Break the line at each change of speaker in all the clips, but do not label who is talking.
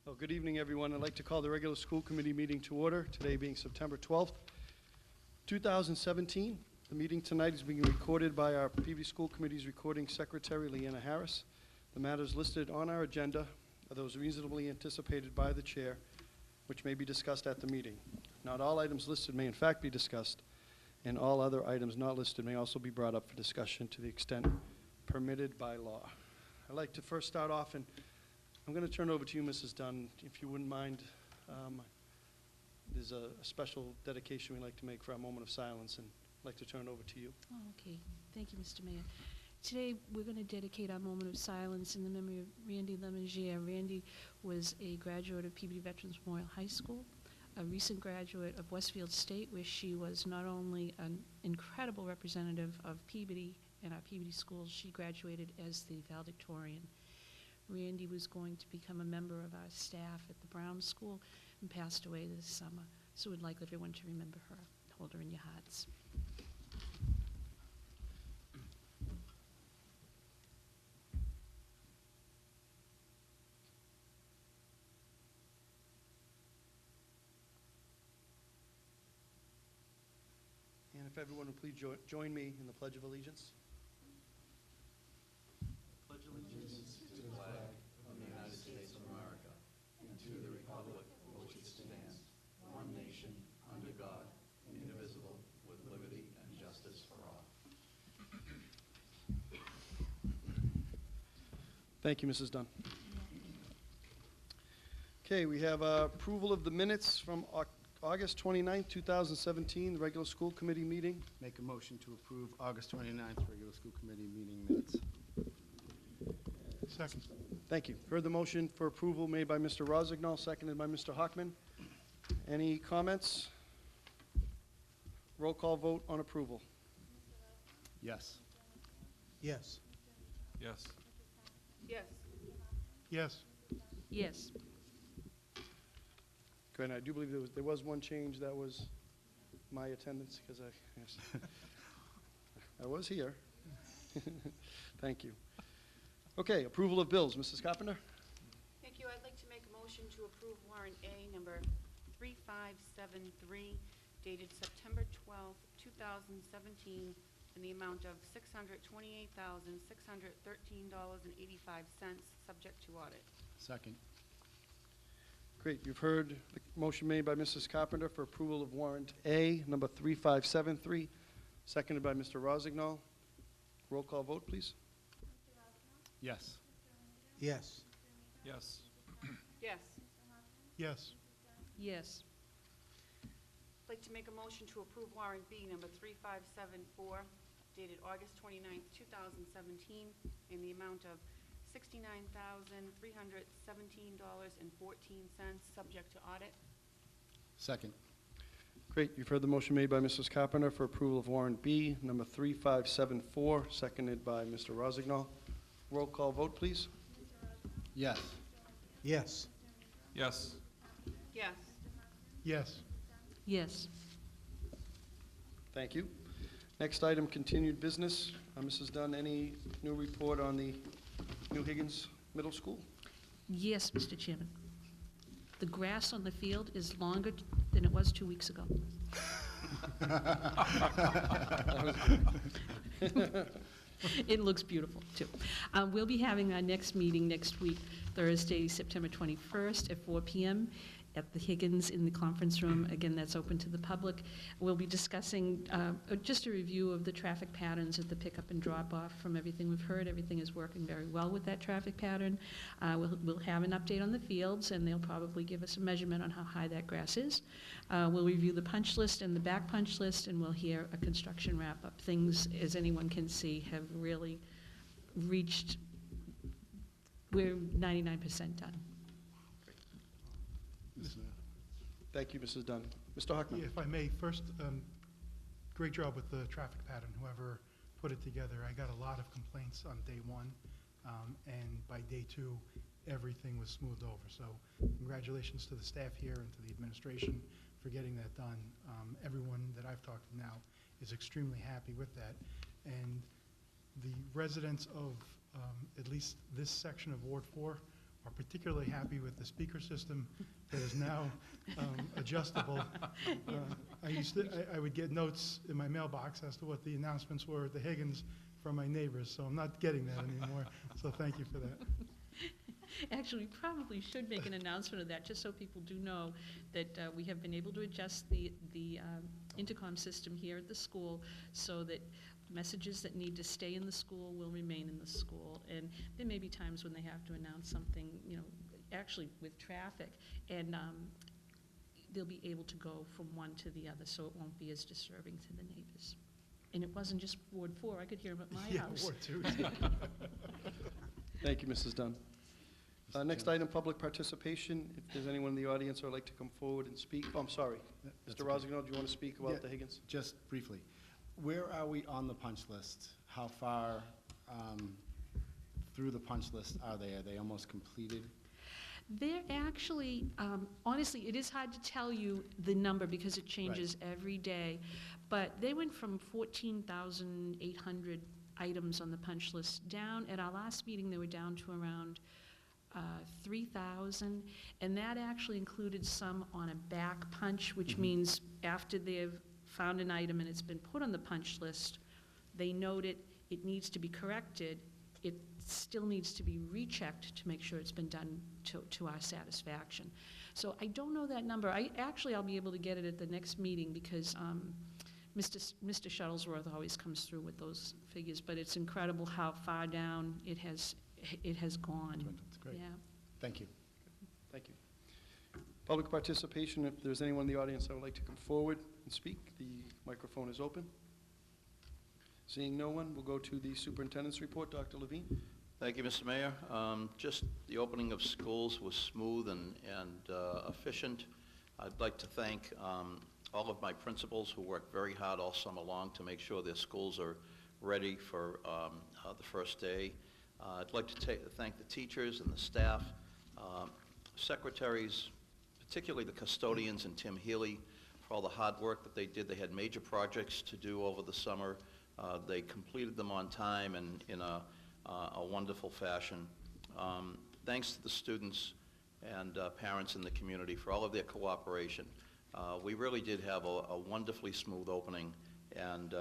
Well, good evening, everyone. I'd like to call the regular school committee meeting to order, today being September 12th, 2017. The meeting tonight is being recorded by our Peabody School Committee's recording secretary, Leanna Harris. The matters listed on our agenda are those reasonably anticipated by the chair, which may be discussed at the meeting. Not all items listed may in fact be discussed, and all other items not listed may also be brought up for discussion to the extent permitted by law. I'd like to first start off, and I'm going to turn it over to you, Mrs. Dunn, if you wouldn't mind. There's a special dedication we'd like to make for our moment of silence, and I'd like to turn it over to you.
Oh, okay. Thank you, Mr. Mayor. Today, we're going to dedicate our moment of silence in the memory of Randy Lemongere. Randy was a graduate of Peabody Veterans Memorial High School, a recent graduate of Westfield State, where she was not only an incredible representative of Peabody and our Peabody schools, she graduated as the valedictorian. Randy was going to become a member of our staff at the Brown School and passed away this summer. So we'd like everyone to remember her. Hold her in your hearts.
And if everyone would please join me in the Pledge of Allegiance. Pledge allegiance
to the flag of the United States of America and to the republic for which it stands, one nation, under God, indivisible, with liberty and justice for all.
Thank you, Mrs. Dunn. Okay, we have approval of the minutes from August 29th, 2017, the regular school committee meeting.
Make a motion to approve August 29th regular school committee meeting minutes.
Second.
Thank you. Heard the motion for approval made by Mr. Rosignol, seconded by Mr. Hockman. Any comments? Roll call vote on approval.
Yes.
Yes.
Yes.
Yes.
Yes.
Yes.
Good, and I do believe there was one change. That was my attendance, because I was here. Thank you. Okay, approval of bills. Mrs. Carpenter?
Thank you. I'd like to make a motion to approve warrant A number 3573 dated September 12th, 2017 in the amount of $628,613.85, subject to audit.
Second.
Great. You've heard the motion made by Mrs. Carpenter for approval of warrant A, number 3573, seconded by Mr. Rosignol. Roll call vote, please.
Yes.
Yes.
Yes.
Yes.
Yes.
Yes.
I'd like to make a motion to approve warrant B number 3574 dated August 29th, 2017 in the amount of $69,317.14, subject to audit.
Second.
Great. You've heard the motion made by Mrs. Carpenter for approval of warrant B, number 3574, seconded by Mr. Rosignol. Roll call vote, please.
Yes.
Yes.
Yes.
Yes.
Yes.
Yes.
Thank you. Next item, continued business. Mrs. Dunn, any new report on the new Higgins Middle School?
Yes, Mr. Chairman. The grass on the field is longer than it was 2 weeks ago. It looks beautiful, too. We'll be having our next meeting next week, Thursday, September 21st at 4 p.m. at the Higgins in the conference room. Again, that's open to the public. We'll be discussing just a review of the traffic patterns at the pickup and drop-off. From everything we've heard, everything is working very well with that traffic pattern. We'll have an update on the fields, and they'll probably give us a measurement on how high that grass is. We'll review the punch list and the back punch list, and we'll hear a construction wrap-up. Things, as anyone can see, have really reached, we're 99% done.
Thank you, Mrs. Dunn. Mr. Hockman.
Yeah, if I may, first, great job with the traffic pattern, whoever put it together. I got a lot of complaints on day one, and by day two, everything was smoothed over. So congratulations to the staff here and to the administration for getting that done. Everyone that I've talked to now is extremely happy with that. And the residents of at least this section of Ward 4 are particularly happy with the speaker system that is now adjustable. I would get notes in my mailbox as to what the announcements were at the Higgins from my neighbors, so I'm not getting that anymore. So thank you for that.
Actually, we probably should make an announcement of that, just so people do know that we have been able to adjust the intercom system here at the school so that messages that need to stay in the school will remain in the school. And there may be times when they have to announce something, actually with traffic, and they'll be able to go from one to the other, so it won't be as disturbing to the neighbors. And it wasn't just Ward 4, I could hear them at my house.
Ward 2.
Thank you, Mrs. Dunn. Next item, public participation. If there's anyone in the audience who would like to come forward and speak. Oh, I'm sorry.
That's
Mr.
okay.
Rosignol, do you want to speak about
Yeah.
the Higgins?
Just briefly, where are we on the punch list? How far through the punch list are they? Are they almost completed?
They're actually, honestly, it is hard to tell you the number because it changes every day, but they went from 14,800 items on the punch list down. At our last meeting, they were down to around 3,000, and that actually included some on a back punch, which means after they've found an item and it's been put on the punch list, they note it needs to be corrected, it still needs to be rechecked to make sure it's been done to our satisfaction. So I don't know that number. I'll be able to get it at the next meeting because Mr. Shuttlesworth always comes through with those figures, but it's incredible how far down it has gone.
That's great.
Yeah.
Thank you.
Thank you. Public participation, if there's anyone in the audience that would like to come forward and speak, the microphone is open. Seeing no one, we'll go to the superintendent's report. Dr. Levine?
Thank you, Mr. Mayor. Just the opening of schools was smooth and efficient. I'd like to thank all of my principals who worked very hard all summer long to make sure their schools are ready for the first day. I'd like to thank the teachers and the staff, secretaries, particularly the custodians and Tim Healy for all the hard work that they did. They had major projects to do over the summer. They completed them on time and in a wonderful fashion. Thanks to the students and parents in the community for all of their cooperation. We really did have a wonderfully smooth opening, and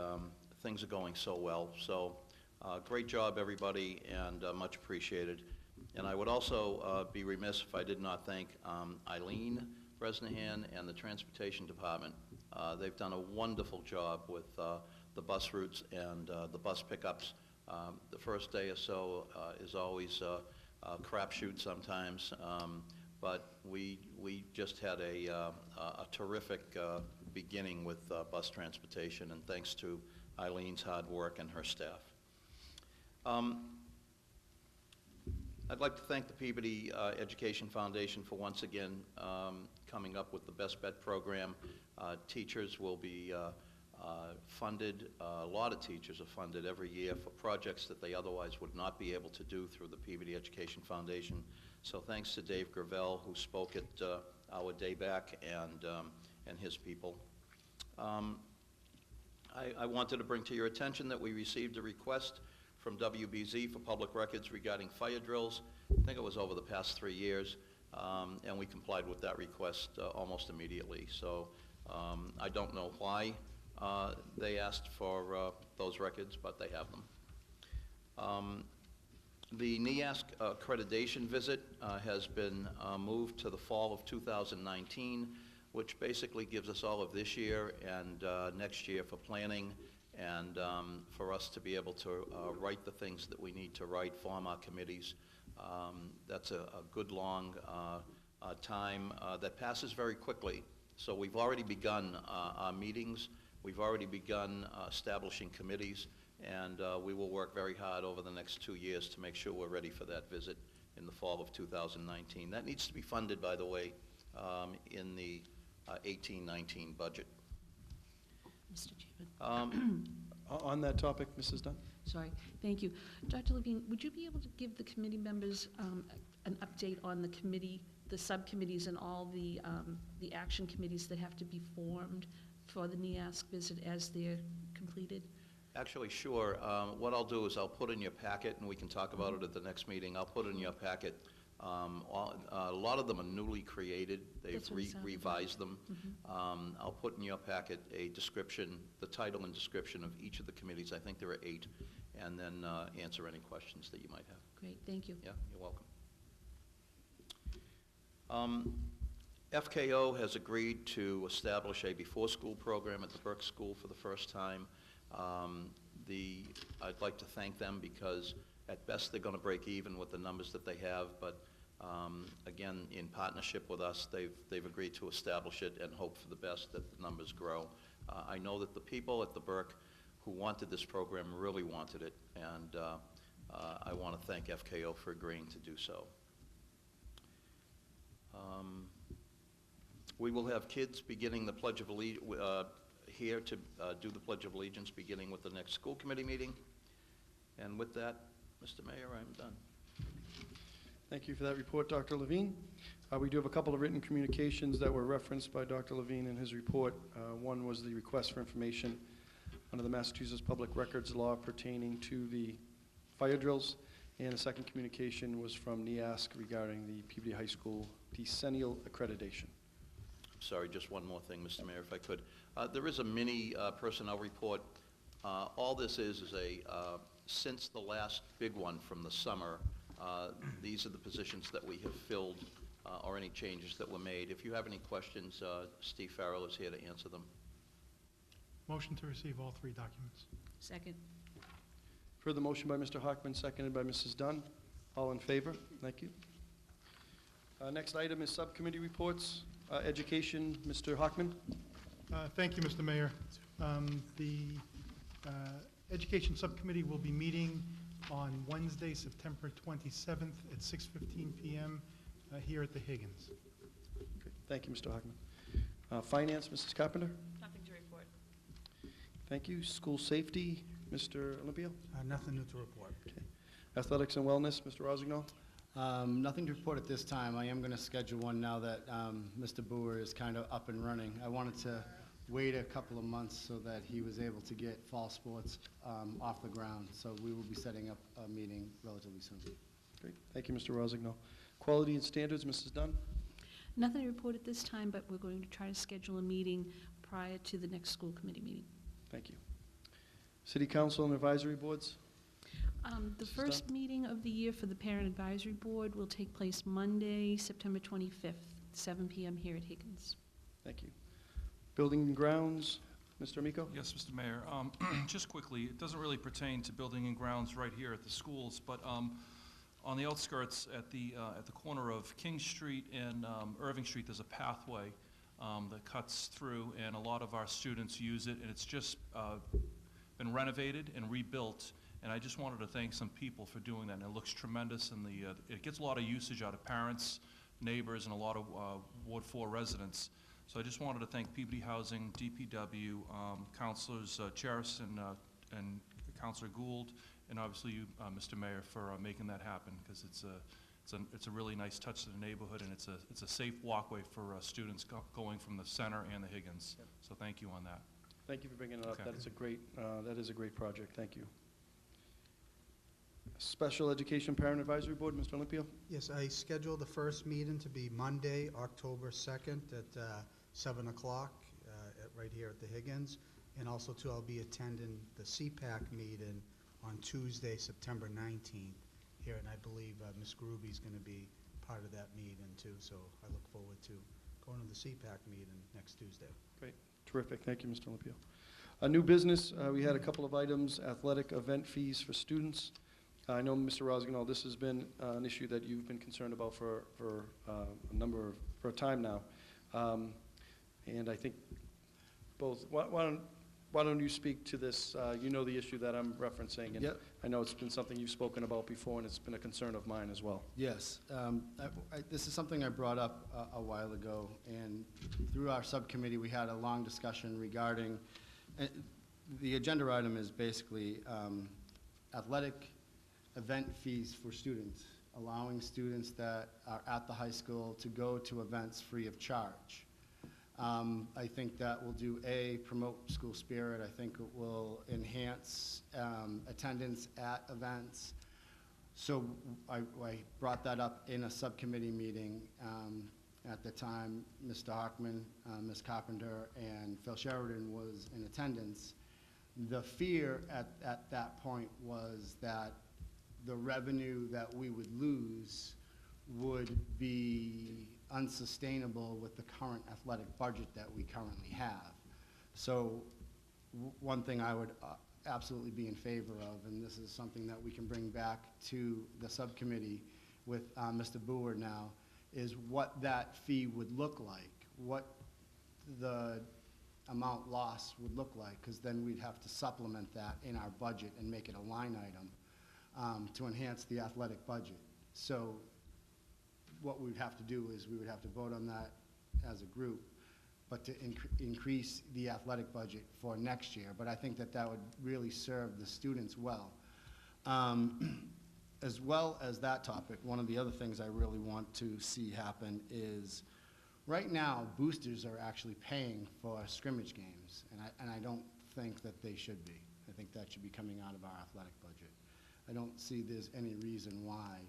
things are going so well. So great job, everybody, and much appreciated. And I would also be remiss if I did not thank Eileen Bresnahan and the Transportation Department. They've done a wonderful job with the bus routes and the bus pickups. The first day or so is always a crapshoot sometimes, but we just had a terrific beginning with bus transportation, and thanks to Eileen's hard work and her staff. I'd like to thank the Peabody Education Foundation for once again coming up with the Best Bet program. Teachers will be funded, a lot of teachers are funded every year for projects that they otherwise would not be able to do through the Peabody Education Foundation. So thanks to Dave Gravel, who spoke at our day back, and his people. I wanted to bring to your attention that we received a request from WBZ for public records regarding fire drills. I think it was over the past 3 years, and we complied with that request almost immediately. So I don't know why they asked for those records, but they have them. The NEASC accreditation visit has been moved to the fall of 2019, which basically gives us all of this year and next year for planning and for us to be able to write the things that we need to write, form our committees. That's a good long time that passes very quickly. So we've already begun our meetings. We've already begun establishing committees, and we will work very hard over the next 2 years to make sure we're ready for that visit in the fall of 2019. That needs to be funded, by the way, in the 18-19 budget.
Mr. Chairman.
On that topic, Mrs. Dunn?
Sorry, thank you. Dr. Levine, would you be able to give the committee members an update on the committee, the subcommittees and all the action committees that have to be formed for the NEASC visit as they're completed?
Actually, sure. What I'll do is I'll put in your packet, and we can talk about it at the next meeting, I'll put in your packet A lot of them are newly created. They've
That's what it sounded like.
revised them. I'll put in your packet a description, the title and description of each of the committees. I think there are 8, and then answer any questions that you might have.
Great, thank you.
Yeah, you're welcome. FKO has agreed to establish a before-school program at the Burke School for the first time. I'd like to thank them because at best they're going to break even with the numbers that they have, but again, in partnership with us, they've agreed to establish it and hope for the best that the numbers grow. I know that the people at the Burke who wanted this program really wanted it, and I want to thank FKO for agreeing to do so. We will have kids beginning the Pledge of Allegiance here to do the Pledge of Allegiance beginning with the next school committee meeting. And with that, Mr. Mayor, I'm done.
Thank you for that report, Dr. Levine. We do have a couple of written communications that were referenced by Dr. Levine in his report. One was the request for information under the Massachusetts Public Records Law pertaining to the fire drills, and the second communication was from NEASC regarding the Peabody High School decennial accreditation.
Sorry, just one more thing, Mr. Mayor, if I could. There is a mini personnel report. All this is a, since the last big one from the summer, these are the positions that we have filled or any changes that were made. If you have any questions, Steve Farrell is here to answer them.
Motion to receive all 3 documents.
Second.
Further motion by Mr. Hockman, seconded by Mrs. Dunn. All in favor? Thank you. Next item is subcommittee reports. Education, Mr. Hockman.
Thank you, Mr. Mayor. The Education Subcommittee will be meeting on Wednesday, September 27th at 6:15 p.m. Here at the Higgins.
Okay, thank you, Mr. Hockman. Finance, Mrs. Carpenter.
Nothing to report.
Thank you. School safety, Mr. Olympio.
Nothing new to report.
Okay. Athletics and wellness, Mr. Rosignol.
Nothing to report at this time. I am going to schedule one now that Mr. Boer is kind of up and running. I wanted to wait a couple of months so that he was able to get fall sports off the ground. So we will be setting up a meeting relatively soon.
Great. Thank you, Mr. Rosignol. Quality and standards, Mrs. Dunn.
Nothing to report at this time, but we're going to try to schedule a meeting prior to the next school committee meeting.
Thank you. City council and advisory boards.
The
Mrs.
first meeting of the year for the Parent Advisory Board will take place Monday, September 25th, 7 p.m. here at Higgins.
Thank you. Building and grounds, Mr. Amico.
Yes, Mr. Mayor. Just quickly, it doesn't really pertain to building and grounds right here at the schools, but on the outskirts at the corner of King Street and Irving Street, there's a pathway that cuts through, and a lot of our students use it, and it's just been renovated and rebuilt. And I just wanted to thank some people for doing that, and it looks tremendous, and it gets a lot of usage out of parents, neighbors, and a lot of Ward 4 residents. So I just wanted to thank Peabody Housing, DPW, Councilors Cheris and Councilor Gould, and obviously you, Mr. Mayor, for making that happen, because it's a really nice touch to the neighborhood, and it's a safe walkway for students going from the center and the Higgins. Yep. So thank you on that.
Thank you for bringing it up.
Okay.
That is a great project. Thank you. Special Education Parent Advisory Board, Mr. Olympio.
Yes, I scheduled the first meeting to be Monday, October 2nd at 7 o'clock right here at the Higgins. And also, too, I'll be attending the CPAC meeting on Tuesday, September 19th here. And I believe Ms. Gruby's going to be part of that meeting, too. So I look forward to going to the CPAC meeting next Tuesday.
Great. Terrific. Thank you, Mr. Olympio. New business, we had a couple of items, athletic event fees for students. I know, Mr. Rosignol, this has been an issue that you've been concerned about for a time now. And I think both, why don't you speak to this? You know the issue that I'm referencing, and
Yep.
I know it's been something you've spoken about before, and it's been a concern of mine as well.
Yes. This is something I brought up a while ago, and through our subcommittee, we had a long discussion regarding, the agenda item is basically athletic event fees for students, allowing students that are at the high school to go to events free of charge. I think that will promote school spirit. I think it will enhance attendance at events. So I brought that up in a subcommittee meeting. At the time, Mr. Hockman, Ms. Carpenter, and Phil Sheridan was in attendance. The fear at that point was that the revenue that we would lose would be unsustainable with the current athletic budget that we currently have. So one thing I would absolutely be in favor of, and this is something that we can bring back to the subcommittee with Mr. Boer now, is what that fee would look like, what the amount lost would look like, because then we'd have to supplement that in our budget and make it a line item to enhance the athletic budget. So what we'd have to do is we would have to vote on that as a group, but to increase the athletic budget for next year. But I think that that would really serve the students well. As well as that topic, one of the other things I really want to see happen is, right now, boosters are actually paying for scrimmage games, and I don't think that they should be. I think that should be coming out of our athletic budget. I don't see there's any reason why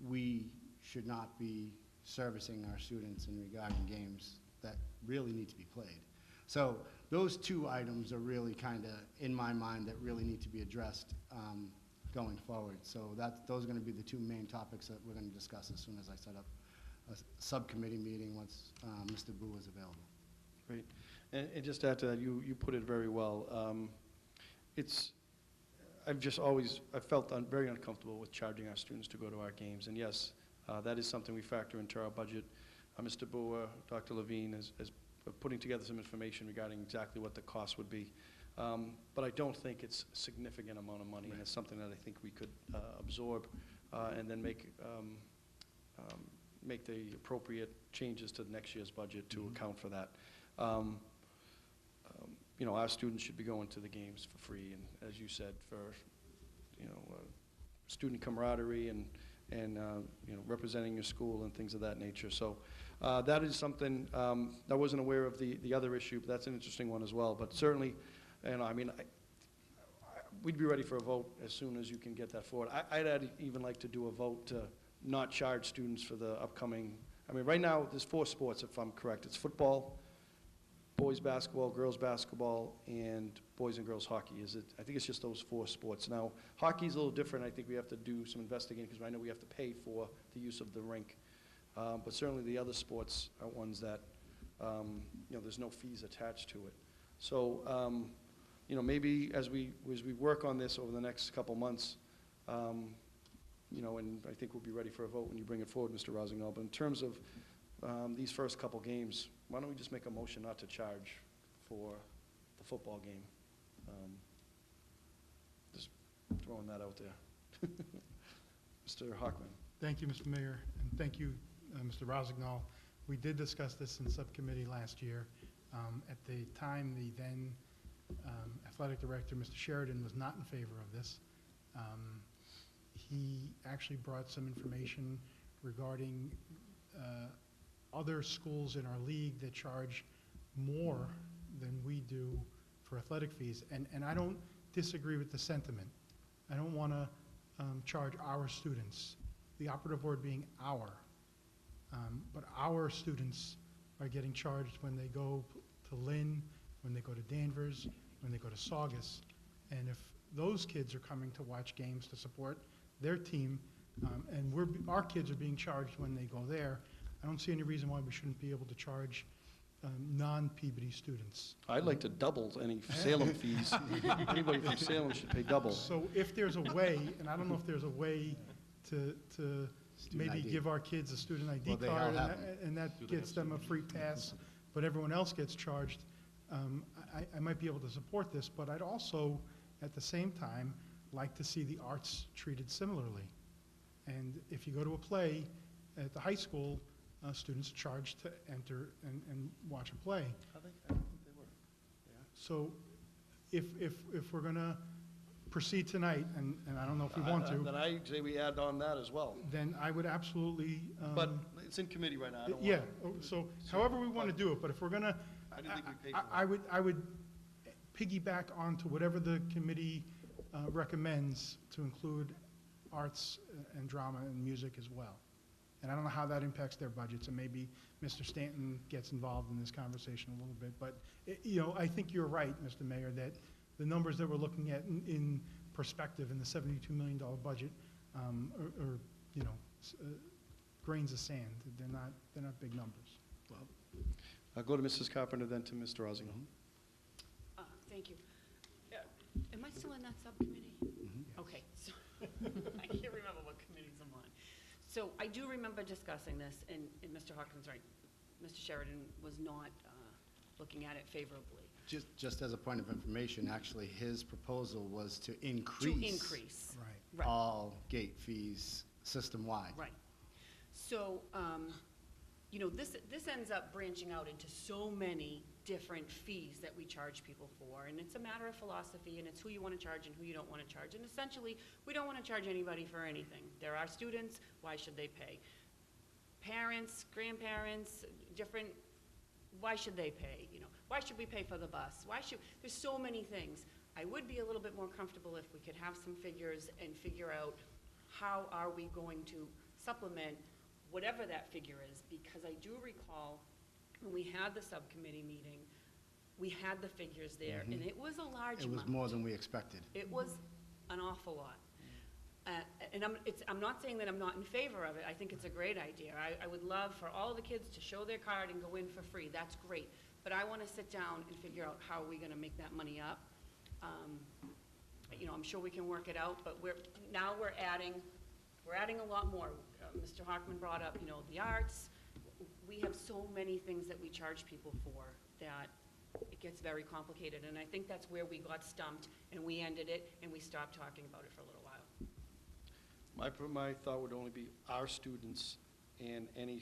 we should not be servicing our students in regarding games that really need to be played. So those two items are really kind of, in my mind, that really need to be addressed going forward. So those are going to be the two main topics that we're going to discuss as soon as I set up a subcommittee meeting once Mr. Boo is available.
Great. And just to add to that, you put it very well. I've felt very uncomfortable with charging our students to go to our games. And yes, that is something we factor into our budget. Mr. Boer, Dr. Levine is putting together some information regarding exactly what the cost would be. But I don't think it's a significant amount of money, and it's something that I think we could absorb and then make the appropriate changes to next year's budget to account for that. You know, our students should be going to the games for free, and as you said, for student camaraderie and representing your school and things of that nature. So that is something I wasn't aware of the other issue, but that's an interesting one as well. But certainly, we'd be ready for a vote as soon as you can get that forward. I'd even like to do a vote to not charge students for the upcoming. Right now there's 4 sports, if I'm correct. It's football, boys basketball, girls basketball, and boys and girls hockey. I think it's just those 4 sports. Now, hockey's a little different. I think we have to do some investigating because I know we have to pay for the use of the rink. But certainly the other sports are ones that, there's no fees attached to it. So, maybe as we work on this over the next couple months, and I think we'll be ready for a vote when you bring it forward, Mr. Rosignol. But in terms of these first couple games, why don't we just make a motion not to charge for the football game? Just throwing that out there. Mr. Hockman.
Thank you, Mr. Mayor, and thank you, Mr. Rosignol. We did discuss this in subcommittee last year. At the time, the then athletic director, Mr. Sheridan, was not in favor of this. He actually brought some information regarding other schools in our league that charge more than we do for athletic fees. And I don't disagree with the sentiment. I don't want to charge our students, the operative word being our. But our students are getting charged when they go to Lynn, when they go to Danvers, when they go to Saugus. And if those kids are coming to watch games to support their team, and our kids are being charged when they go there, I don't see any reason why we shouldn't be able to charge non-Peabody students.
I'd like to double any Salem fees. Anybody from Salem should pay double.
So if there's a way, and I don't know if there's a way to maybe
ID.
give our kids a student ID
Well, they all
card,
have
and that gets them a free pass, but everyone else gets charged, I might be able to support this, but I'd also, at the same time, like to see the arts treated similarly. And if you go to a play at the high school, students are charged to enter and watch a play.
I think they were.
So if we're going to proceed tonight, and I don't know if we want to,
Then I say we add on that as well.
then I would absolutely.
But it's in committee right now. I don't
Yeah,
want
so however we want to do it, but if we're going to,
I didn't think we paid for that.
I would piggyback onto whatever the committee recommends to include arts and drama and music as well. And I don't know how that impacts their budgets, and maybe Mr. Stanton gets involved in this conversation a little bit. But, I think you're right, Mr. Mayor, that the numbers that we're looking at in perspective in the $72 million budget are grains of sand. They're not big numbers.
I'll go to Mrs. Carpenter, then to Mr. Rosignol.
Thank you. Am I still in that subcommittee? Okay, so I can't remember what committees I'm on. So I do remember discussing this, and Mr. Hawkins, right, Mr. Sheridan was not looking at it favorably.
Just as a point of information, actually, his proposal was to increase.
To increase.
Right.
Right.
all gate fees system-wide.
Right. So, this ends up branching out into so many different fees that we charge people for, and it's a matter of philosophy, and it's who you want to charge and who you don't want to charge. And essentially, we don't want to charge anybody for anything. They're our students, why should they pay? Parents, grandparents, why should they pay? Why should we pay for the bus? There's so many things. I would be a little bit more comfortable if we could have some figures and figure out how are we going to supplement whatever that figure is, because I do recall when we had the subcommittee meeting, we had the figures there, and it was a large amount.
It was more than we expected.
It was an awful lot. And I'm not saying that I'm not in favor of it. I think it's a great idea. I would love for all of the kids to show their card and go in for free. That's great. But I want to sit down and figure out how are we going to make that money up. I'm sure we can work it out, but we're adding a lot more. Mr. Hockman brought up, the arts. We have so many things that we charge people for that it gets very complicated. And I think that's where we got stumped, and we ended it, and we stopped talking about it for a little while.
My thought would only be our students and any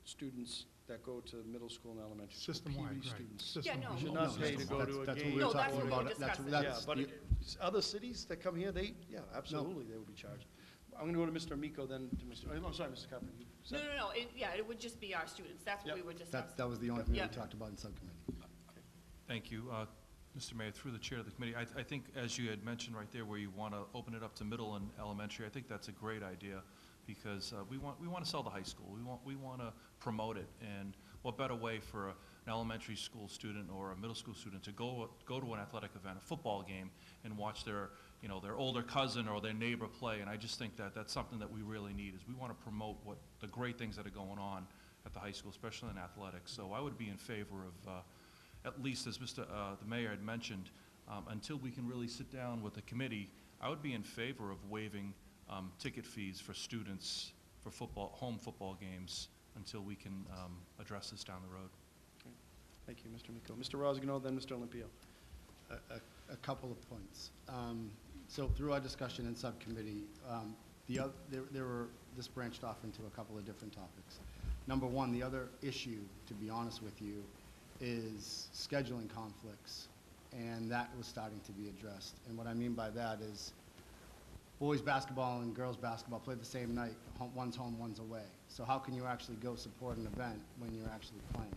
students that go to middle school and elementary school.
System-wide,
Peabody
right.
students.
System-wide.
Yeah, no.
Should
No,
not pay to go to a
That's what
game.
we
No,
were
that's
talking
what we were
about. That's-
discussing.
Yeah,
that's
but
the-
other cities that come here, absolutely, they would be charged. I'm going to go to Mr. Amico, then to Mr., I'm sorry, Mr. Carpenter. you said-
No. It would just be our students. That's what
Yep.
we were discussing.
That was the only thing we
Yeah.
talked about in subcommittee.
Thank you. Mr. Mayor, through the chair of the committee, I think, as you had mentioned right there, where you want to open it up to middle and elementary, I think that's a great idea, because we want to sell the high school. We want to promote it, and what better way for an elementary school student or a middle school student to go to an athletic event, a football game, and watch their older cousin or their neighbor play. And I just think that that's something that we really need, is we want to promote the great things that are going on at the high school, especially in athletics. So I would be in favor of, at least as the mayor had mentioned, until we can really sit down with the committee, I would be in favor of waiving ticket fees for students for home football games until we can address this down the road.
Thank you, Mr. Amico. Mr. Rosignol, then Mr. Olympio.
A couple of points. So through our discussion in subcommittee, this branched off into a couple of different topics. Number one, the other issue, to be honest with you, is scheduling conflicts, and that was starting to be addressed. And what I mean by that is boys basketball and girls basketball play the same night, one's home, one's away. So how can you actually go support an event when you're actually playing?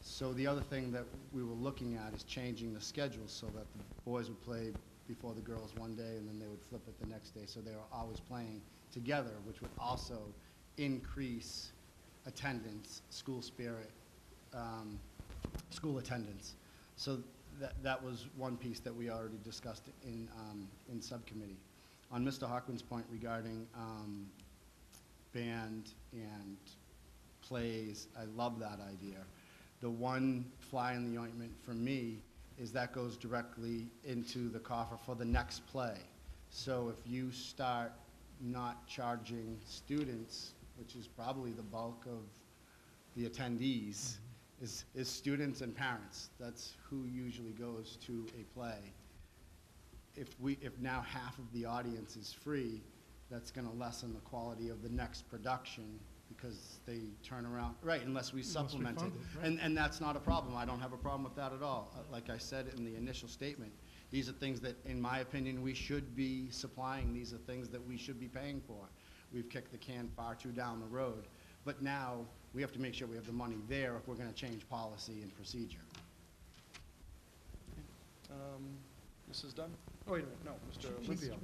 So the other thing that we were looking at is changing the schedule so that the boys would play before the girls one day, and then they would flip it the next day, so they were always playing together, which would also increase attendance, school spirit, school attendance. So that was one piece that we already discussed in subcommittee. On Mr. Hockman's point regarding band and plays, I love that idea. The one fly in the ointment for me is that goes directly into the coffer for the next play. So if you start not charging students, which is probably the bulk of the attendees, is students and parents. That's who usually goes to a play. If now half of the audience is free, that's going to lessen the quality of the next production, because they turn around, right, unless we supplement it.
fund it, right.
And that's not a problem. I don't have a problem with that at all. Like I said in the initial statement, these are things that, in my opinion, we should be supplying. These are things that we should be paying for. We've kicked the can far too down the road. But now, we have to make sure we have the money there if we're going to change policy and procedure.
Mrs. Dunn? Oh, wait a minute, no, Mr. Olympio.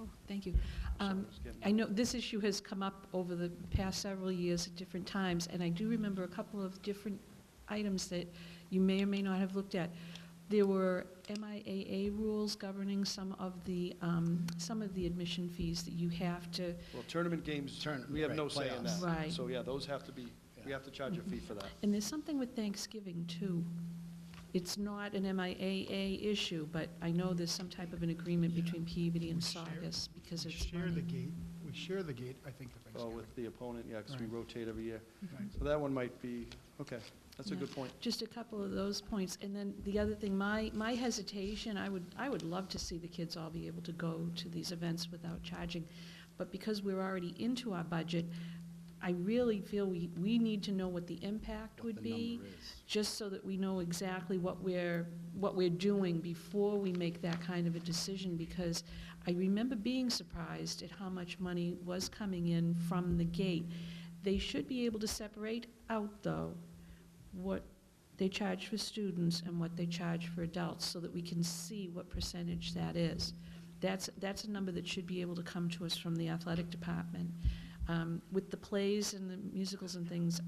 Oh, thank you.
Sorry, I was getting-
I know this issue has come up over the past several years at different times, and I do remember a couple of different items that you may or may not have looked at. There were MIAA rules governing some of the admission fees that you have to,
Well, tournament games, we have
right,
no say in that.
playoffs.
Right.
So, yeah, those have to be, we have to charge a fee for that.
and there's something with Thanksgiving, too. It's not an MIAA issue, but I know there's some type of an agreement between Peabody and
We share-
Saugus because
We
it's
share the
money.
gate, we share the gate, I think, for
Oh,
Thanksgiving.
with the opponent, yeah, because we
Right.
rotate every year.
Right.
So that one might be, okay, that's a
Yeah.
good point.
Just a couple of those points. And then the other thing, my hesitation, I would love to see the kids all be able to go to these events without charging. But because we're already into our budget, I really feel we need to know what the impact
What
would
the
be,
number is.
just so that we know exactly what we're doing before we make that kind of a decision, because I remember being surprised at how much money was coming in from the gate. They should be able to separate out, though, what they charge for students and what they charge for adults, so that we can see what percentage that is. That's a number that should be able to come to us from the athletic department. With the plays and the musicals and things,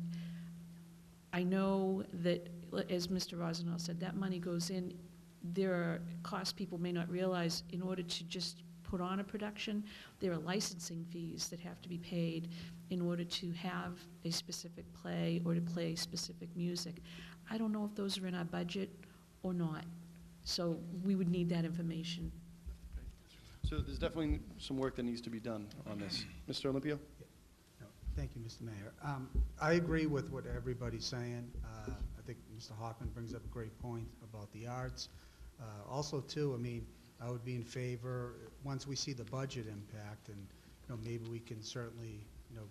I know that, as Mr. Rosenthal said, that money goes in. There are costs people may not realize. In order to just put on a production, there are licensing fees that have to be paid in order to have a specific play or to play specific music. I don't know if those are in our budget or not, so we would need that information.
So there's definitely some work that needs to be done on this. Mr. Olympio?
No, thank you, Mr. Mayor. I agree with what everybody's saying. I think Mr. Hoffman brings up a great point about the arts. Also, too, I mean, I would be in favor, once we see the budget impact, and, maybe we can certainly,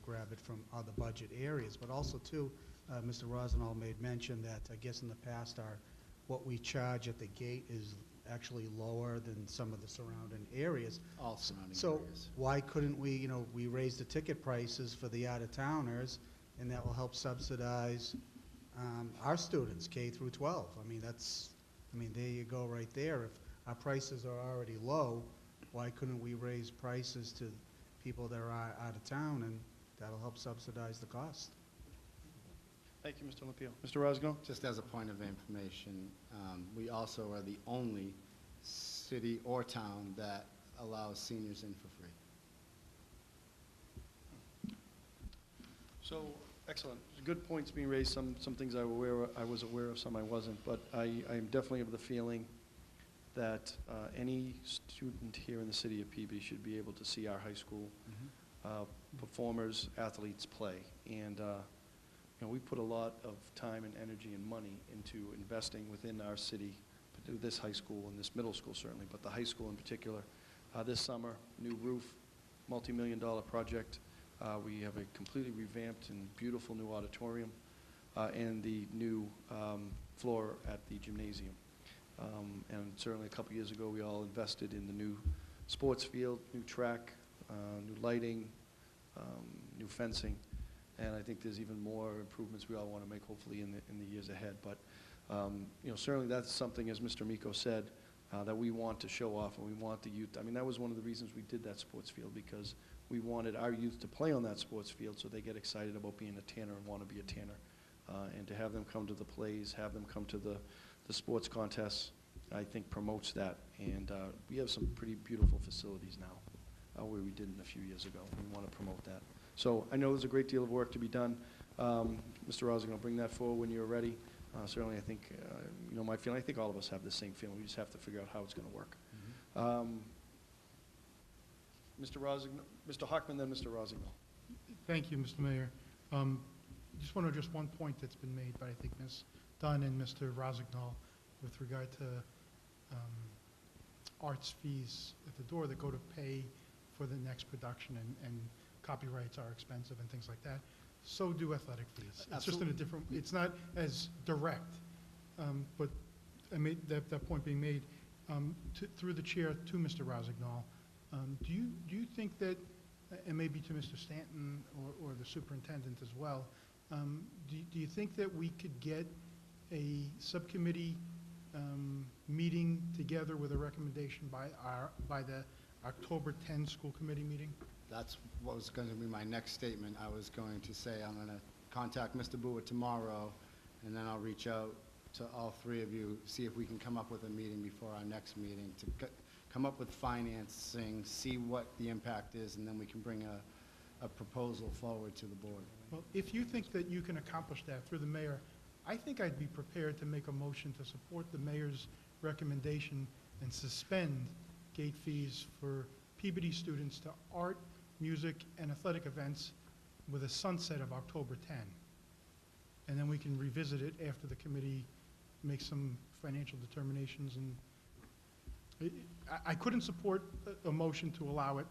grab it from other budget areas. But also, too, Mr. Rosenthal made mention that, I guess in the past, what we charge at the gate is actually lower than some of the surrounding areas.
All surrounding
So
areas.
why couldn't we, we raise the ticket prices for the out-of-towners, and that will help subsidize our students, K through 12? There you go right there. If our prices are already low, why couldn't we raise prices to people that are out of town, and that'll help subsidize the cost?
Thank you, Mr. Olympio. Mr. Rosno?
Just as a point of information, we also are the only city or town that allows seniors in for free.
So, excellent. Good points being raised. Some things I was aware of, some I wasn't. But I am definitely of the feeling that any student here in the city of Peabody should be able to see our high school performers, athletes play. And we put a lot of time and energy and money into investing within our city, this high school and this middle school certainly, but the high school in particular. This summer, new roof, multi-million-dollar project. We have a completely revamped and beautiful new auditorium and the new floor at the gymnasium. And certainly a couple years ago, we all invested in the new sports field, new track, new lighting, new fencing. And I think there's even more improvements we all want to make, hopefully, in the years ahead. But certainly that's something, as Mr. Miko said, that we want to show off, and we want the youth. I mean, that was one of the reasons we did that sports field, because we wanted our youth to play on that sports field so they get excited about being a Tanner and want to be a Tanner. And to have them come to the plays, have them come to the sports contests, I think promotes that. And we have some pretty beautiful facilities now, where we didn't a few years ago. We want to promote that. So I know there's a great deal of work to be done. Mr. Rosing, I'll bring that forward when you're ready. Certainly, I think, my feeling, I think all of us have the same feeling. We just have to figure out how it's going to work. Mr. Rosing, Mr. Hockman, then Mr. Rosignol.
Thank you, Mr. Mayor. Just want to address one point that's been made by, I think, Ms. Dunn and Mr. Rosignol with regard to arts fees at the door that go to pay for the next production, and copyrights are expensive and things like that. So do athletic fees. It's just in a different, it's not as direct, but I made that point being made through the chair to Mr. Rosignol. Do you think that, and maybe to Mr. Stanton or the superintendent as well, do you think that we could get a subcommittee meeting together with a recommendation by October 10 school committee meeting?
That's what was going to be my next statement. I was going to say I'm going to contact Mr. Bua tomorrow, and then I'll reach out to all three of you, see if we can come up with a meeting before our next meeting to come up with financing, see what the impact is, and then we can bring a proposal forward to the board.
Well, if you think that you can accomplish that through the mayor, I think I'd be prepared to make a motion to support the mayor's recommendation and suspend gate fees for Peabody students to art, music, and athletic events with a sunset of October 10. And then we can revisit it after the committee makes some financial determinations. And I couldn't support a motion to allow it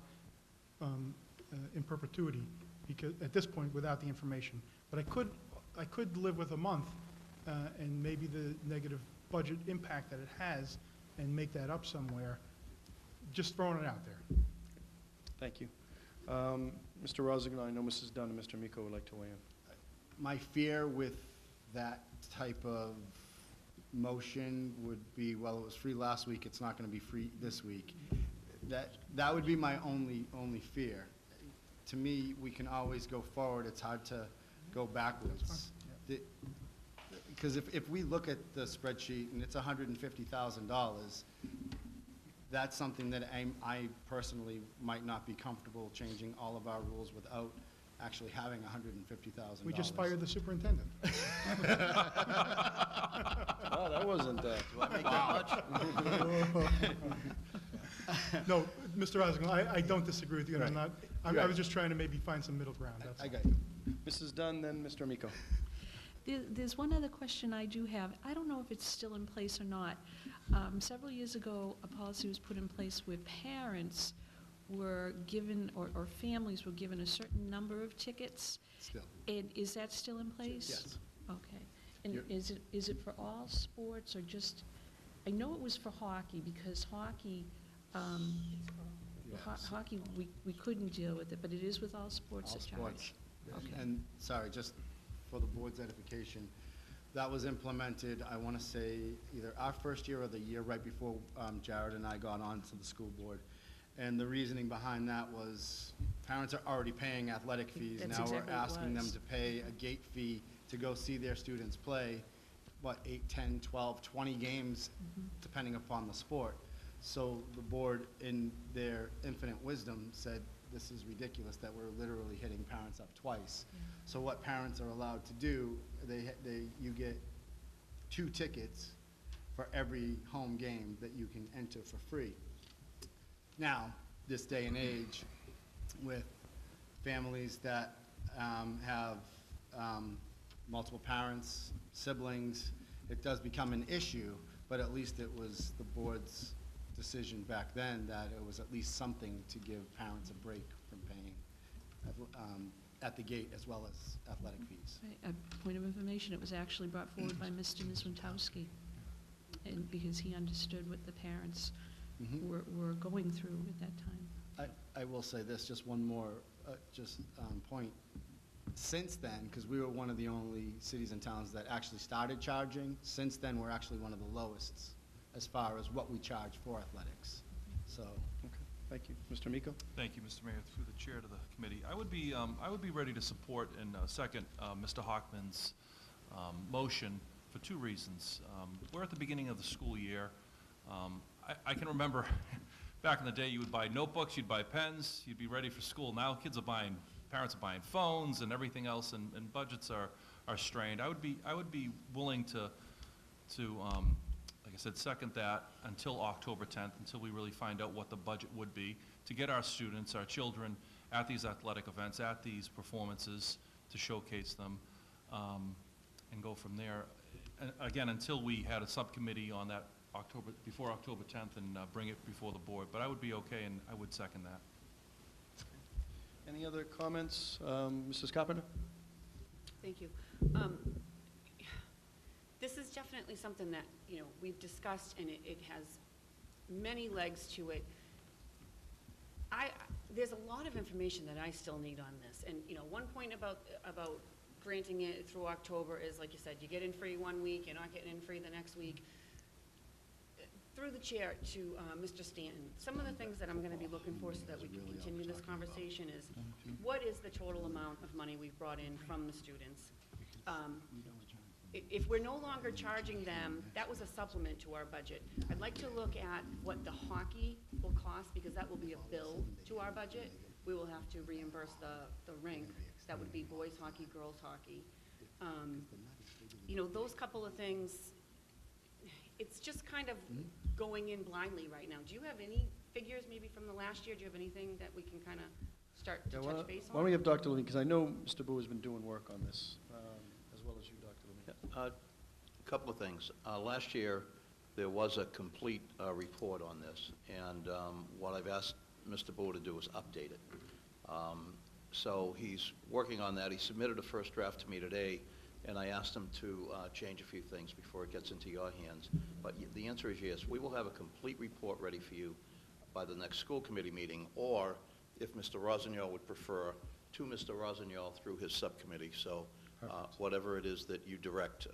in perpetuity, because at this point, without the information. But I could live with a month and maybe the negative budget impact that it has and make that up somewhere, just throwing it out there.
Thank you. Mr. Rossignol, I know Mrs. Dunn and Mr. Miko would like to weigh in.
My fear with that type of motion would be, well, it was free last week, it's not going to be free this week. That would be my only fear. To me, we can always go forward. It's hard to go backwards. Because if we look at the spreadsheet and it's $150,000, that's something that I personally might not be comfortable changing all of our rules without actually having $150,000.
We just fired the superintendent.
Oh, that wasn't,
Do I make that much?
No, Mr. Rossignol, I don't disagree with you, and I'm
Right.
not, I
Right.
was just trying to maybe find some middle ground, that's all.
I got you.
Mrs. Dunn, then Mr. Miko.
There's one other question I do have. I don't know if it's still in place or not. Several years ago, a policy was put in place where parents were given, or families were given a certain number of tickets.
Still.
And is that still in place?
Yes.
Okay. And
You're-
is it for all sports or just, I know it was for hockey because hockey,
Yes.
hockey, we couldn't deal with it, but it is with all sports
All
that
sports.
charge.
And-
Okay.
And, sorry, just for the board's edification, that was implemented, I want to say, either our first year or the year right before Jared and I got on to the school board. And the reasoning behind that was parents are already paying athletic fees.
That's
Now
exactly
we're
what it
asking them
was.
to pay a gate fee to go see their students play, 8, 10, 12, 20 games, depending upon the sport. So the board, in their infinite wisdom, said, this is ridiculous that we're literally hitting parents up twice. So what parents are allowed to do, you get 2 tickets for every home game that you can enter for free. Now, this day and age, with families that have multiple parents, siblings, it does become an issue, but at least it was the board's decision back then that it was at least something to give parents a break from paying at the gate as well as athletic fees.
Right, a point of information, it was actually brought forward by Mr. Niswantowski, and because he understood what the parents
Mhm.
were going through at that time.
I will say this, just one more point. Since then, because we were one of the only cities and towns that actually started charging, since then, we're actually one of the lowest as far as what we charge for athletics. So,
Okay, thank you. Mr. Miko?
Thank you, Mr. Mayor, through the chair to the committee. I would be ready to support and second Mr. Hockman's motion for 2 reasons. We're at the beginning of the school year. I can remember back in the day, you would buy notebooks, you'd buy pens, you'd be ready for school. Now parents are buying phones and everything else, and budgets are strained. I would be willing to like I said, second that until October 10th, until we really find out what the budget would be, to get our students, our children, at these athletic events, at these performances, to showcase them, and go from there. And again, until we had a subcommittee on that before October 10th and bring it before the board. But I would be okay, and I would second that.
Any other comments? Mrs. Carpenter?
Thank you. This is definitely something that, we've discussed, and it has many legs to it. There's a lot of information that I still need on this, and, one point about granting it through October is, like you said, you get in free one week, you're not getting in free the next week. Through the chair to Mr. Stanton, some of the things that I'm going to be looking for so that we can continue this conversation is, what is the total amount of money we've brought in from the students? If we're no longer charging them, that was a supplement to our budget. I'd like to look at what the hockey will cost, because that will be a bill to our budget. We will have to reimburse the rink. That would be boys hockey, girls hockey. You know, those couple of things, it's just kind of going in blindly right now. Do you have any figures maybe from the last year? Do you have anything that we can kind of start to touch base on?
Why don't we have Dr. Levine, because I know Mr. Boo has been doing work on this, as well as you, Dr. Levine.
A couple of things. Last year, there was a complete report on this, and what I've asked Mr. Boo to do is update it. So he's working on that. He submitted a first draft to me today, and I asked him to change a few things before it gets into your hands. But the answer is yes. We will have a complete report ready for you by the next school committee meeting, or if Mr. Rossignol would prefer, to Mr. Rossignol through his subcommittee. So whatever it is that you direct,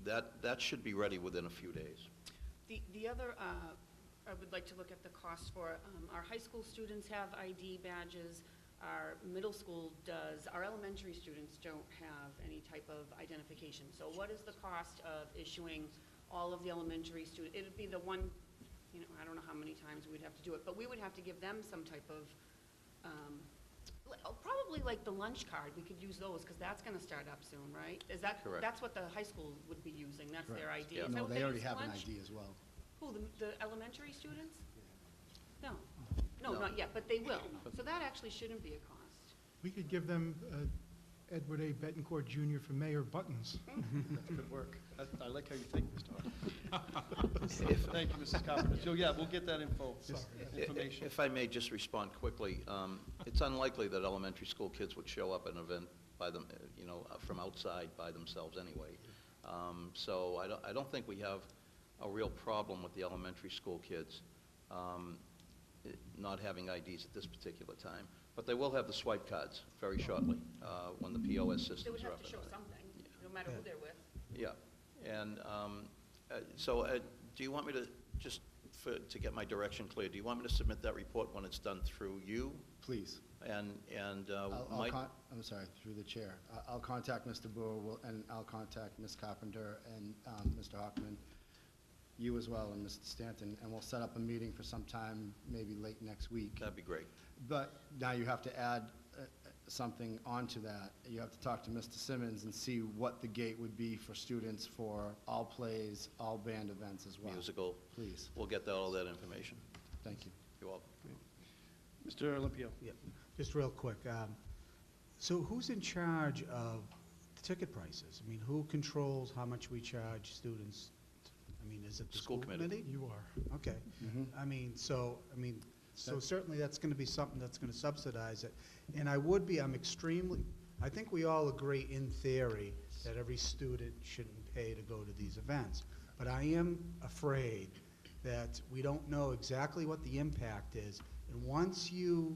that should be ready within a few days.
The other, I would like to look at the cost for, our high school students have ID badges, our middle school does, our elementary students don't have any type of identification. So what is the cost of issuing all of the elementary students? It would be the one, you know, I don't know how many times we'd have to do it, but we would have to give them some type of, probably like the lunch card, we could use those, because that's gonna start up soon, right? Is that,
Correct.
That's what the high school would be using, that's their ID.
Yeah.
Is that
No,
what
they already
use
have an
lunch?
ID as well.
Who, the elementary students? No,
No.
not yet, but they will. So that actually shouldn't be a cost.
We could give them Edward A. Betancourt Jr. for mayor buttons.
That's good work. I like how you think, Mr. Hart. Thank you, Mrs. Carpenter. So, yeah, we'll get that information.
If I may just respond quickly, it's unlikely that elementary school kids would show up at an event by them, from outside by themselves anyway. So I don't think we have a real problem with the elementary school kids not having IDs at this particular time. But they will have the swipe cards very shortly when the POS systems
They would
are
have
up
to
and
show
running.
something, no matter who they're with.
Yeah, and so do you want me to, just to get my direction clear, do you want me to submit that report when it's done through you?
Please.
And Mike?
I'm sorry, through the chair. I'll contact Mr. Brewer, and I'll contact Ms. Carpenter and Mr. Hockman, you as well, and Mr. Stanton, and we'll set up a meeting for some time, maybe late next week.
That'd be great.
But now you have to add something onto that. You have to talk to Mr. Simmons and see what the gate would be for students for all plays, all band events as well.
Musical.
Please.
We'll get all that information.
Thank you.
You're welcome.
Mr. Olympio.
Yep. Just real quick, so who's in charge of the ticket prices? I mean, who controls how much we charge students? I mean, is it the
School
school
committee.
committee?
You are.
Okay. I mean, so certainly that's going to be something that's going to subsidize it. And I think we all agree in theory that every student shouldn't pay to go to these events. But I am afraid that we don't know exactly what the impact is. And once you,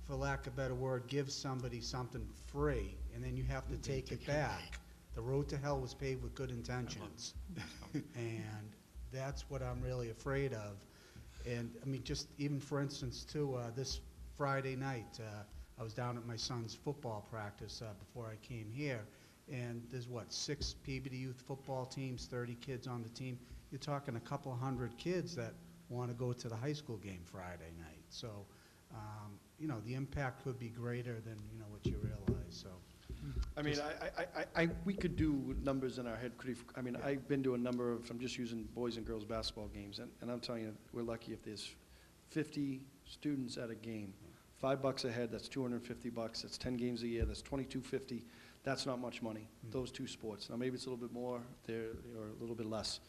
for lack of a better word, give somebody something free, and then you have to take it back, the road to hell was paved with good intentions. And that's what I'm really afraid of. And, I mean, just even for instance, too, this Friday night, I was down at my son's football practice before I came here, and there's, 6 Peabody youth football teams, 30 kids on the team. You're talking a couple hundred kids that want to go to the high school game Friday night. So, the impact could be greater than, what you realize, so.
I mean, we could do numbers in our head. I've been to a number of, I'm just using boys and girls basketball games, and I'm telling you, we're lucky if there's 50 students at a game. $5 a head, that's $250. That's 10 games a year, that's $22.50. That's not much money, those two sports. Now, maybe it's a little bit more there, or a little bit less.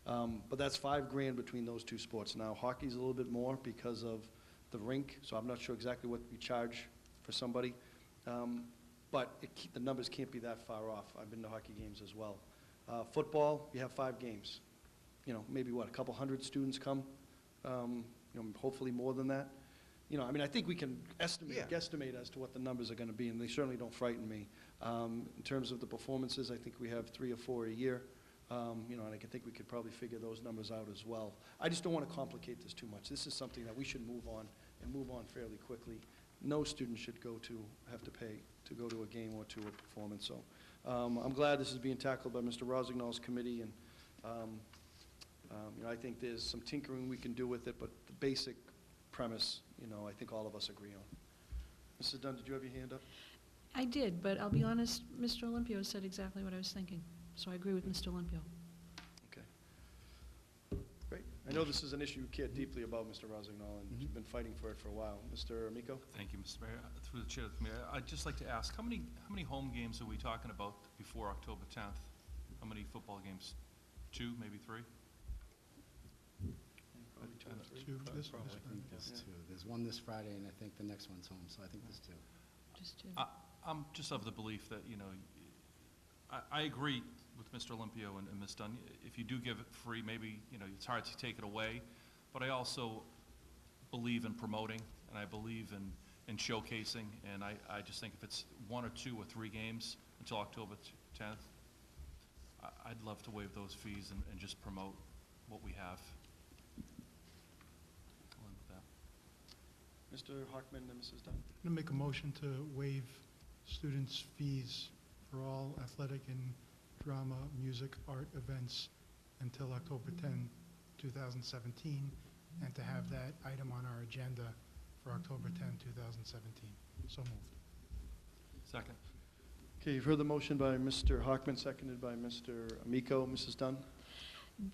But that's $5,000 between those two sports. Now, hockey's a little bit more because of the rink, so I'm not sure exactly what we charge for somebody. But the numbers can't be that far off. I've been to hockey games as well. Football, you have 5 games. Maybe a couple hundred students come, hopefully more than that. I think we can guesstimate as to what the numbers are going to be, and they certainly don't frighten me. In terms of the performances, I think we have 3 or 4 a year. And I think we could probably figure those numbers out as well. I just don't want to complicate this too much. This is something that we should move on, and move on fairly quickly. No student should have to pay to go to a game or to a performance. So I'm glad this is being tackled by Mr. Rosignol's committee, and I think there's some tinkering we can do with it, but the basic premise, I think all of us agree on. Mrs. Dunn, did you have your hand up?
I did, but I'll be honest, Mr. Olympio said exactly what I was thinking, so I agree with Mr. Olympio.
Okay. Great. I know this is an issue you care deeply about, Mr. Rosignol, and you've been fighting for it for a while. Mr. Amico?
Thank you, Mr. Mayor. Through the chair of the committee, I'd just like to ask, how many home games are we talking about before October 10th? How many football games? 2, maybe 3?
Probably two or three.
Two, this one.
I think there's two. There's one this Friday, and I think the next one's home, so I think there's two.
Just to,
I'm just of the belief that, I agree with Mr. Olympio and Ms. Dunn. If you do give it free, maybe, it's hard to take it away. But I also believe in promoting, and I believe in showcasing. And I just think if it's 1 or 2 or 3 games until October 10th, I'd love to waive those fees and just promote what we have. I'll end with that.
Mr. Hockman and Mrs. Dunn?
I'm going to make a motion to waive students' fees for all athletic and drama, music, art events until October 10, 2017, and to have that item on our agenda for October 10, 2017. So moved.
Second.
Okay, you've heard the motion by Mr. Hockman, seconded by Mr. Amico. Mrs. Dunn?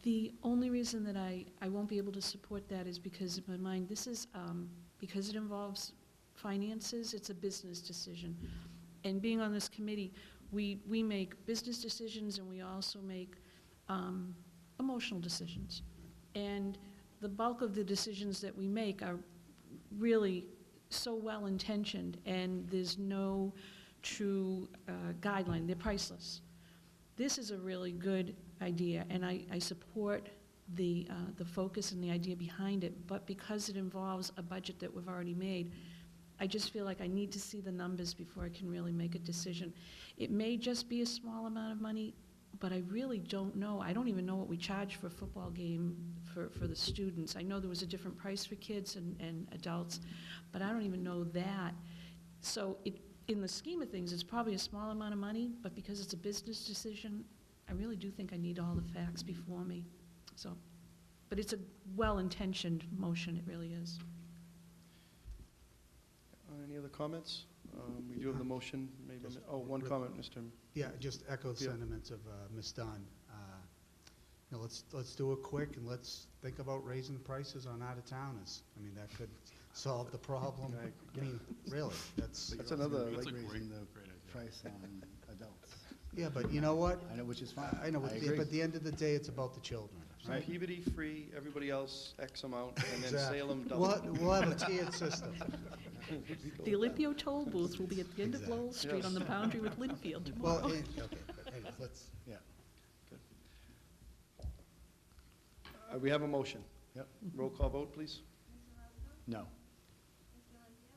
the only reason that I won't be able to support that is because in my mind, this is, because it involves finances, it's a business decision. And being on this committee, we make business decisions and we also make emotional decisions. And the bulk of the decisions that we make are really so well-intentioned, and there's no true guideline. They're priceless. This is a really good idea, and I support the focus and the idea behind it, but because it involves a budget that we've already made, I just feel like I need to see the numbers before I can really make a decision. It may just be a small amount of money, but I really don't know. I don't even know what we charge for a football game for the students. I know there was a different price for kids and adults, but I don't even know that. So in the scheme of things, it's probably a small amount of money, but because it's a business decision, I really do think I need all the facts before me. So, but it's a well-intentioned motion, it really is.
Any other comments? We do have the motion, maybe, one comment, Mr.
Yeah, just echo the
Yeah.
sentiments of Ms. Dunn. Let's do it quick, and let's think about raising prices on out-of-towners. I mean, that could solve the problem. I mean, really, that's...
That's another,
That's
like,
a
raising the
great idea.
price on adults.
Yeah, but you know what?
I know, which is fine.
I know,
I
but
agree.
at the end of the day, it's about the children,
so
right?
Peabody free, everybody else X amount, and then
Exactly.
Salem double.
We'll have a tiered system.
The Olympio toll booth will be at the end of
Exactly.
Lowell Street on the
Yes.
boundary with Linfield
Well,
tomorrow.
okay, but anyways, let's,
Yeah.
We have a motion.
Yep.
Roll call vote, please.
No.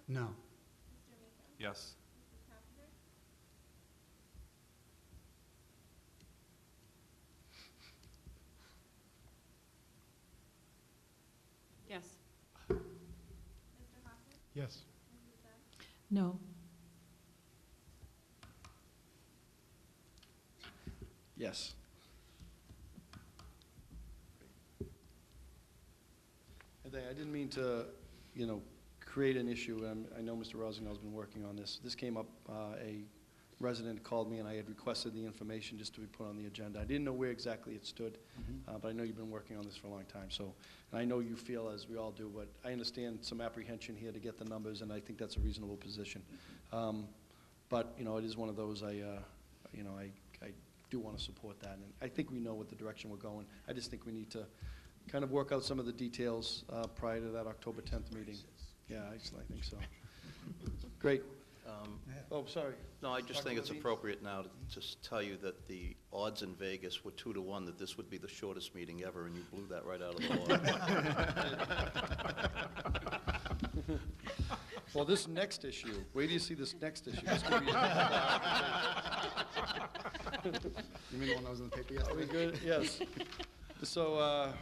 no.
Yes.
Yes.
Yes.
No.
Yes. I didn't mean to, create an issue. I know Mr. Rosenthal's been working on this. This came up, a resident called me and I had requested the information just to be put on the agenda. I didn't know where exactly it stood, but I know you've been working on this for a long time. So, and I know you feel, as we all do, but I understand some apprehension here to get the numbers, and I think that's a reasonable position. But, it is one of those, I do want to support that. And I think we know what the direction we're going. I just think we need to kind of work out some of the details prior to that October 10th meeting. Yeah, I think so. Great. Oh, sorry.
No, I just
Dr.
think it's
Levine?
appropriate now to just tell you that the odds in Vegas were 2-1 that this would be the shortest meeting ever, and you blew that right out of the water.
Well, this next issue, wait till you see this next issue. It's gonna be
You mean the one that was in the paper
Are we
yesterday?
good? Yes. So,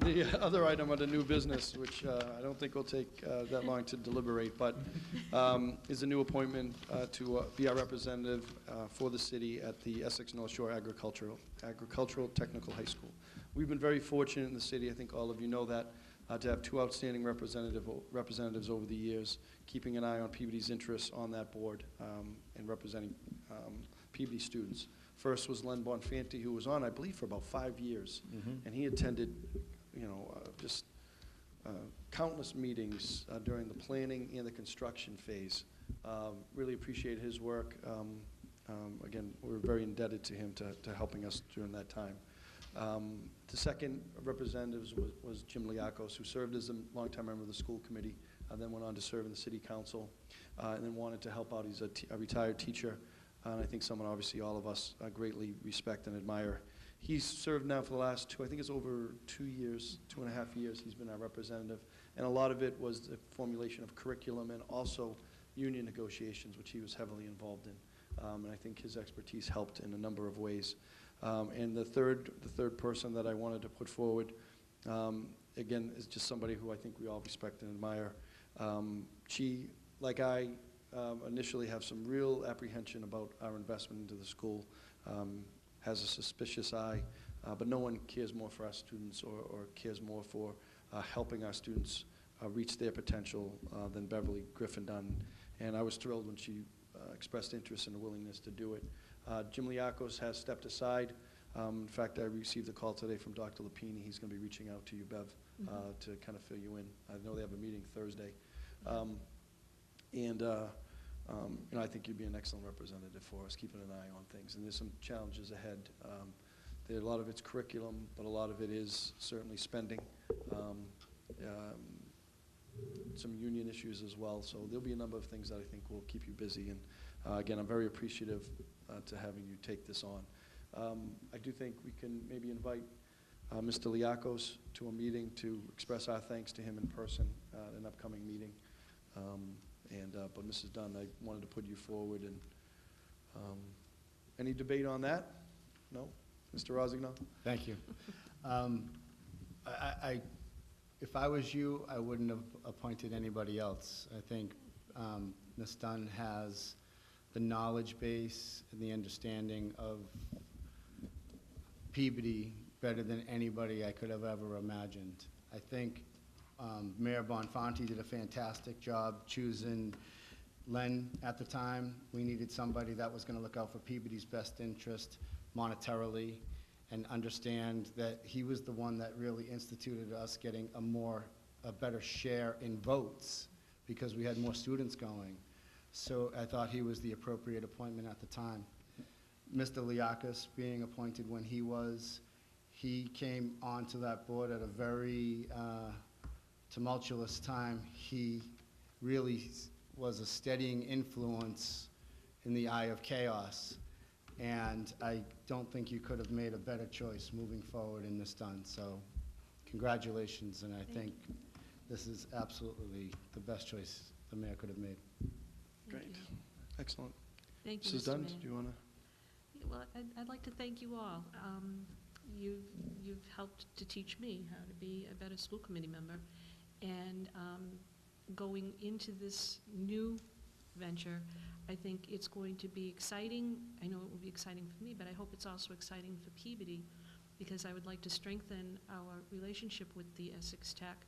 the other item under new business, which I don't think will take that long to deliberate, but is a new appointment to be our representative for the city at the Essex North Shore Agricultural Technical High School. We've been very fortunate in the city, I think all of you know that, to have two outstanding representatives over the years, keeping an eye on Peabody's interests on that board and representing Peabody students. First was Len Bonfanti, who was on, I believe, for about 5 years. And he attended, just countless meetings during the planning and the construction phase. Really appreciate his work. Again, we're very indebted to him to helping us during that time. The second representative was Jim Liakos, who served as a longtime member of the school committee, then went on to serve in the city council, and then wanted to help out. He's a retired teacher. And I think someone, obviously, all of us greatly respect and admire. He's served now for the last I think it's over 2 years, 2.5 years, he's been our representative. And a lot of it was the formulation of curriculum and also union negotiations, which he was heavily involved in. And I think his expertise helped in a number of ways. And the third person that I wanted to put forward, again, is just somebody who I think we all respect and admire. She, like I, initially have some real apprehension about our investment into the school, has a suspicious eye, but no one cares more for our students or cares more for helping our students reach their potential than Beverly Griffin done. And I was thrilled when she expressed interest and a willingness to do it. Jim Liakos has stepped aside. In fact, I received a call today from Dr. Lapini. He's going to be reaching out to you, Bev, to kind of fill you in. I know they have a meeting Thursday. I think you'd be an excellent representative for us, keeping an eye on things. And there's some challenges ahead. A lot of it's curriculum, but a lot of it is certainly spending. Some union issues as well. So there'll be a number of things that I think will keep you busy. And again, I'm very appreciative to having you take this on. I do think we can maybe invite Mr. Liakos to a meeting to express our thanks to him in person at an upcoming meeting. But Mrs. Dunn, I wanted to put you forward. And any debate on that? No? Mr. Rossignol?
Thank you. If I was you, I wouldn't have appointed anybody else. I think Ms. Dunn has the knowledge base and the understanding of Peabody better than anybody I could have ever imagined. I think Mayor Bonfanti did a fantastic job choosing Len at the time. We needed somebody that was going to look out for Peabody's best interest monetarily and understand that he was the one that really instituted us getting a better share in votes because we had more students going. So I thought he was the appropriate appointment at the time. Mr. Liakos being appointed when he came onto that board at a very tumultuous time. He really was a steadying influence in the eye of chaos. And I don't think you could have made a better choice moving forward in this done. So congratulations, and I think this is absolutely the best choice the mayor could have made.
Great. Excellent.
Thank you,
Mrs.
Mr.
Dunn,
Mayor.
do you want to?
Well, I'd like to thank you all. You've helped to teach me how to be a better school committee member. And going into this new venture, I think it's going to be exciting. I know it will be exciting for me, but I hope it's also exciting for Peabody, because I would like to strengthen our relationship with the Essex Tech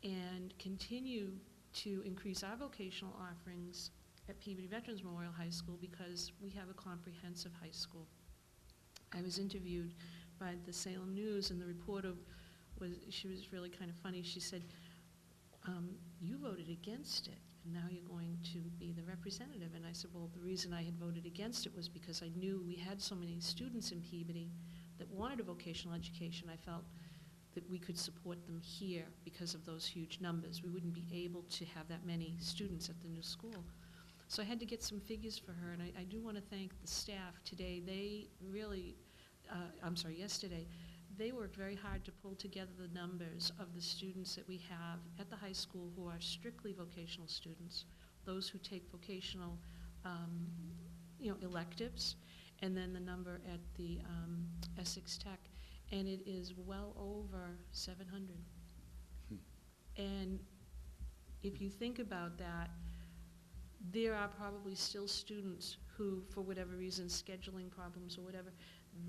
and continue to increase our vocational offerings at Peabody Veterans Memorial High School, because we have a comprehensive high school. I was interviewed by the Salem News, and the reporter she was really kind of funny. She said, you voted against it, and now you're going to be the representative. And I said, well, the reason I had voted against it was because I knew we had so many students in Peabody that wanted a vocational education. I felt that we could support them here because of those huge numbers. We wouldn't be able to have that many students at the new school. So I had to get some figures for her, and I do want to thank the staff today. They really, yesterday, they worked very hard to pull together the numbers of the students that we have at the high school who are strictly vocational students, those who take vocational electives, and then the number at the Essex Tech, and it is well over 700. And if you think about that, there are probably still students who, for whatever reason, scheduling problems or whatever,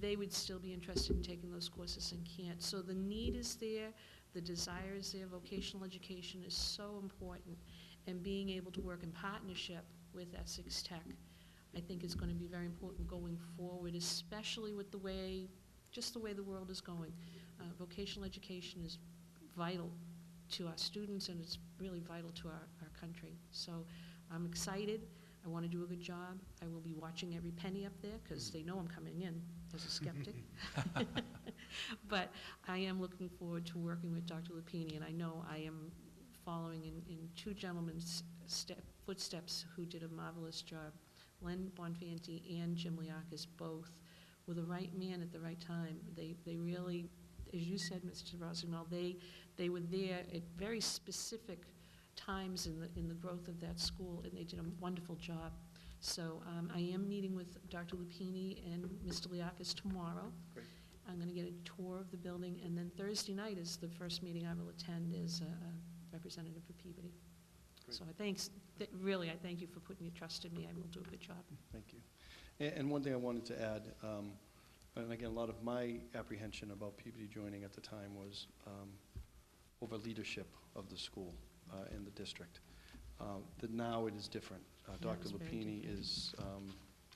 they would still be interested in taking those courses and can't. So the need is there, the desire is there, vocational education is so important, and being able to work in partnership with Essex Tech, I think is going to be very important going forward, especially with the way, just the way the world is going. Vocational education is vital to our students, and it's really vital to our country. So I'm excited. I want to do a good job. I will be watching every penny up there because they know I'm coming in as a skeptic. But I am looking forward to working with Dr. Lupini, and I know I am following in two gentlemen's footsteps who did a marvelous job. Len Bonfanti and Jim Liakis both were the right man at the right time. They really, as you said, Mr. Rosignol, they were there at very specific times in the growth of that school, and they did a wonderful job. So I am meeting with Dr. Lupini and Mr. Liakis tomorrow.
Great.
I'm going to get a tour of the building, and then Thursday night is the first meeting I will attend as a representative for Peabody.
Great.
So I thank you for putting your trust in me. I will do a good job.
Thank you. And one thing I wanted to add, and again, a lot of my apprehension about Peabody joining at the time was over leadership of the school in the district. That now it is different. Dr.
it's very
Lupini
different.
has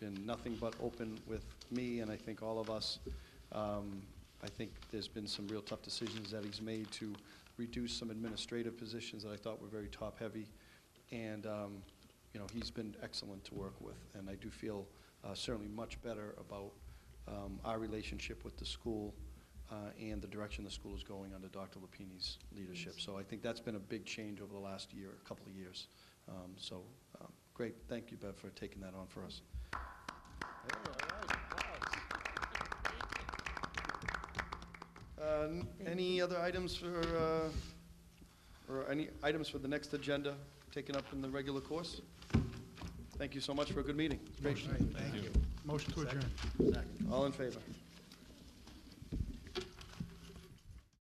been nothing but open with me, and I think all of us. I think there's been some real tough decisions that he's made to reduce some administrative positions that I thought were very top-heavy, and you know, he's been excellent to work with, and I do feel certainly much better about our relationship with the school and the direction the school is going under Dr. Lupini's leadership.
Yes.
So I think that's been a big change over the last year, a couple of years. Great. Thank you, Bev, for taking that on for us. Any other items for, or any items for the next agenda taken up in the regular course? Thank you so much for a good meeting. It's great.
Thank you. Motion to adjourn.
All in favor?